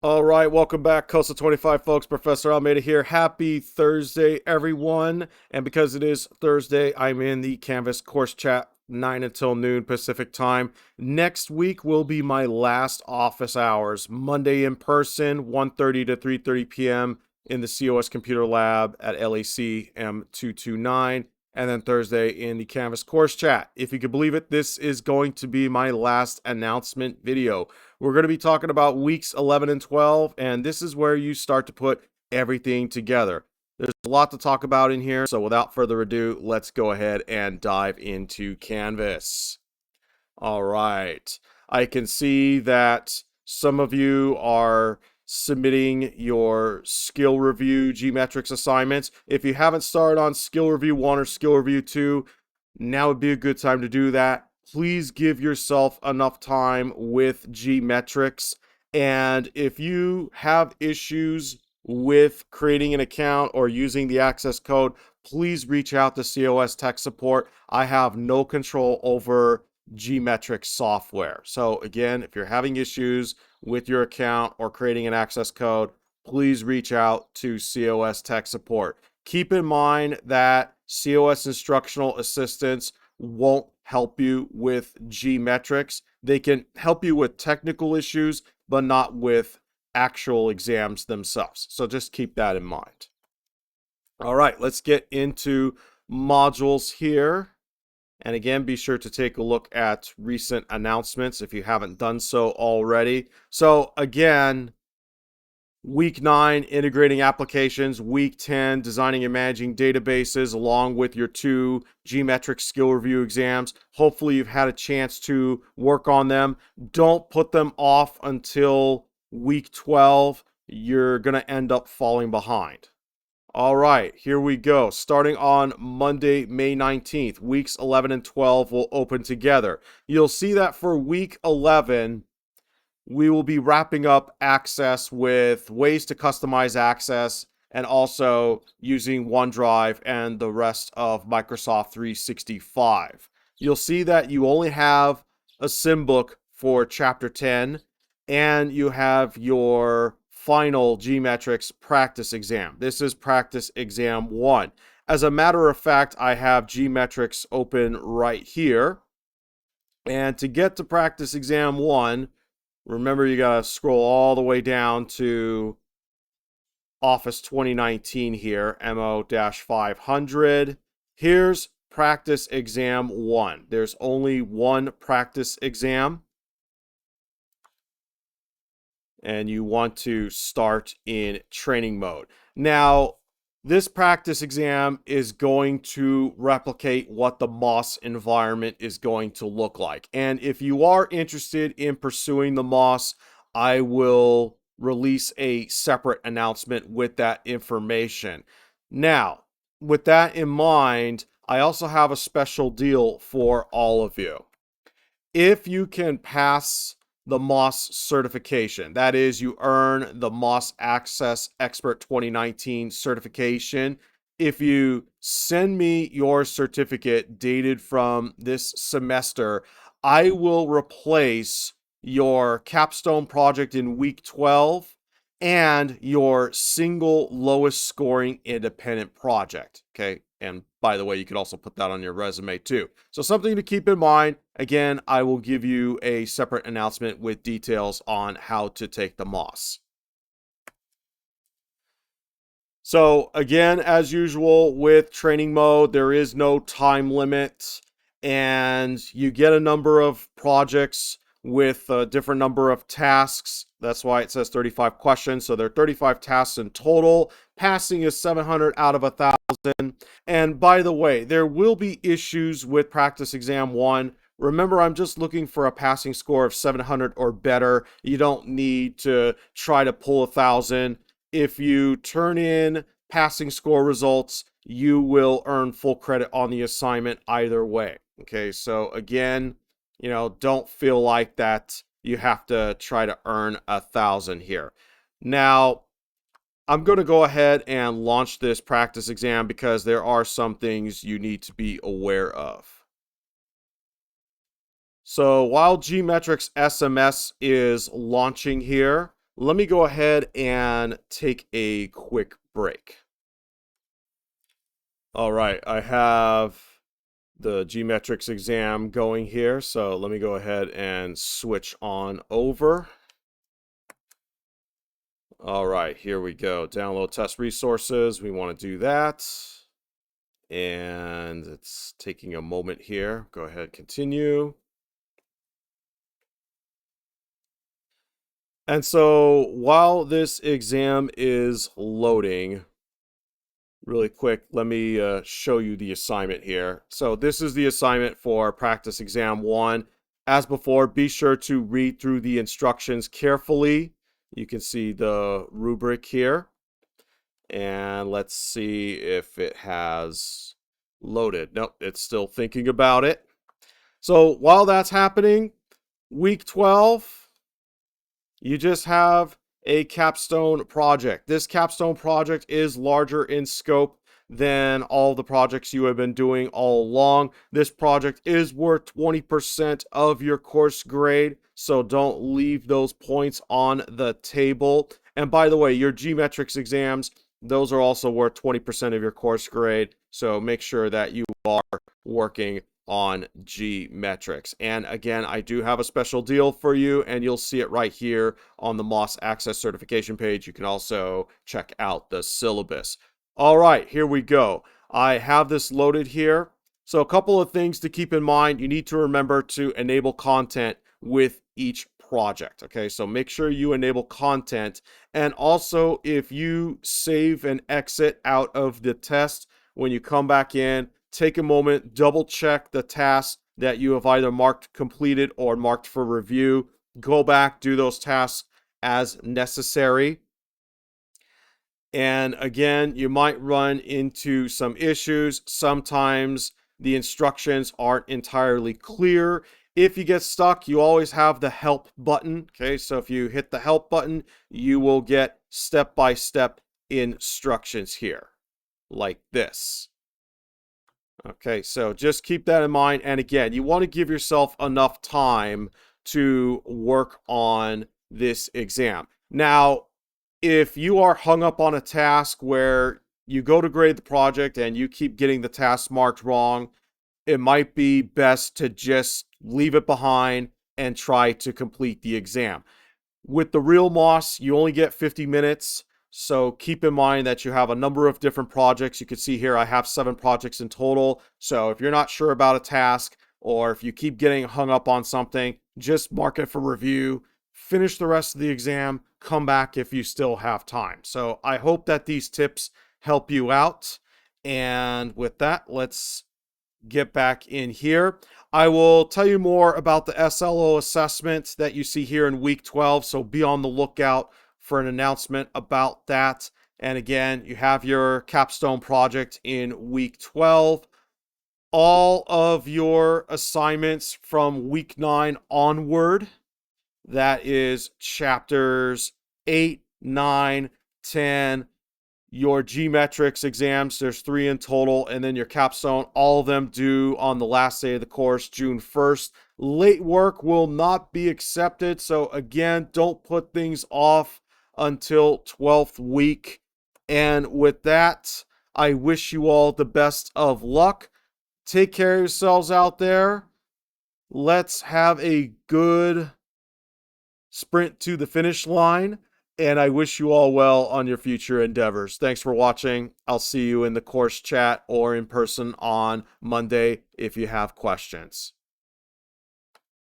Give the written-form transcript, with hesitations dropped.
All right, welcome back, COSA 25 folks. Professor Almeida here. Happy Thursday, everyone. And because it is Thursday, I'm in the Canvas course chat 9 until noon Pacific time. Next week will be my last office hours. Monday in person, 1:30 to 3:30 p.m. in the COS Computer Lab at LAC M229. And then Thursday in the Canvas course chat. If you can believe it, this is going to be my last announcement video. We're going to be talking about weeks 11 and 12, and this is where you start to put everything together. There's a lot to talk about in here, so without further ado, let's go ahead and dive into Canvas. All right. I can see that some of you are submitting your skill review GMetrix assignments. If you haven't started on skill review 1 or skill review 2, now would be a good time to do that. Please give yourself enough time with GMetrix. And if you have issues with creating an account or using the access code, please reach out to COS Tech Support. I have no control over GMetrix software. So again, if you're having issues with your account or creating an access code, please reach out to COS Tech Support. Keep in mind that COS instructional assistants won't help you with GMetrix. They can help you with technical issues, but not with actual exams themselves. So just keep that in mind. All right, let's get into modules here. And again, be sure to take a look at recent announcements if you haven't done so already. So again, Week 9, integrating applications. Week 10, designing and managing databases, along with your 2 GMetrix skill review exams. Hopefully you've had a chance to work on them. Don't put them off until week 12. You're going to end up falling behind. All right, here we go. Starting on Monday, May 19th, weeks 11 and 12 will open together. You'll see that for week 11, we will be wrapping up access with ways to customize access and also using OneDrive and the rest of Microsoft 365. You'll see that you only have a sim book for chapter 10 and you have your final GMetrix practice exam. This is practice exam 1. As a matter of fact, I have GMetrix open right here. And to get to practice exam 1, remember you got to scroll all the way down to Office 2019 here, MO-500. Here's practice exam 1. There's only one practice exam. And you want to start in training mode. Now, this practice exam is going to replicate what the MOS environment is going to look like. And if you are interested in pursuing the MOS, I will release a separate announcement with that information. Now, with that in mind, I also have a special deal for all of you. If you can pass the MOS certification. That is, you earn the MOS Access Expert 2019 certification. If you send me your certificate dated from this semester, I will replace your capstone project in week 12 and your single lowest scoring independent project. Okay. And by the way, you could also put that on your resume too. So something to keep in mind. Again, I will give you a separate announcement with details on how to take the MOS. So again, as usual with training mode, there is no time limit and you get a number of projects with a different number of tasks. That's why it says 35 questions. So there are 35 tasks in total. Passing is 700 out of 1,000. And by the way, there will be issues with practice exam 1. Remember, I'm just looking for a passing score of 700 or better. You don't need to try to pull 1,000. If you turn in passing score results, you will earn full credit on the assignment either way. Okay, so again, don't feel like that you have to try to earn 1,000 here. Now, I'm going to go ahead and launch this practice exam because there are some things you need to be aware of. So while GMetrix SMS is launching here, let me go ahead and take a quick break. All right, I have the GMetrix exam going here, so let me go ahead and switch on over. All right, here we go. Download test resources. We want to do that. And it's taking a moment here. Go ahead, continue. And so while this exam is loading, really quick, let me show you the assignment here. So this is the assignment for practice exam 1. As before, be sure to read through the instructions carefully. You can see the rubric here. And let's see if it has loaded. Nope, it's still thinking about it. So while that's happening, week 12, you just have a capstone project. This capstone project is larger in scope than all the projects you have been doing all along. This project is worth 20% of your course grade, so don't leave those points on the table. And by the way, your GMetrix exams, those are also worth 20% of your course grade, so make sure that you are working on GMetrix. And again, I do have a special deal for you, and you'll see it right here on the MOS Access certification page. You can also check out the syllabus. All right, here we go. I have this loaded here. So a couple of things to keep in mind. You need to remember to enable content with each project. Okay, so make sure you enable content. And also, if you save and exit out of the test, when you come back in, take a moment, double check the tasks that you have either marked completed or marked for review. Go back, do those tasks as necessary. And again, you might run into some issues. Sometimes the instructions aren't entirely clear. If you get stuck, you always have the help button. Okay, so if you hit the help button, you will get step-by-step instructions here, like this. Okay, so just keep that in mind. And again, you want to give yourself enough time to work on this exam. Now, if you are hung up on a task where you go to grade the project and you keep getting the task marked wrong, it might be best to just leave it behind and try to complete the exam. With the real MOS, you only get 50 minutes. So keep in mind that you have a number of different projects. You can see here I have 7 projects in total. So if you're not sure about a task, or if you keep getting hung up on something, just mark it for review, finish the rest of the exam, come back if you still have time. So I hope that these tips help you out. And with that, let's get back in here. I will tell you more about the SLO assessment that you see here in week 12. So be on the lookout for an announcement about that. And again, you have your capstone project in week 12. All of your assignments from week 9 onward, that is chapters 8, 9, 10, your GMetrix exams, there's 3 in total, and then your capstone, all of them due on the last day of the course, June 1st. Late work will not be accepted, so again, don't put things off until 12th week. And with that, I wish you all the best of luck. Take care of yourselves out there. Let's have a good sprint to the finish line. And I wish you all well on your future endeavors. Thanks for watching. I'll see you in the course chat or in person on Monday if you have questions.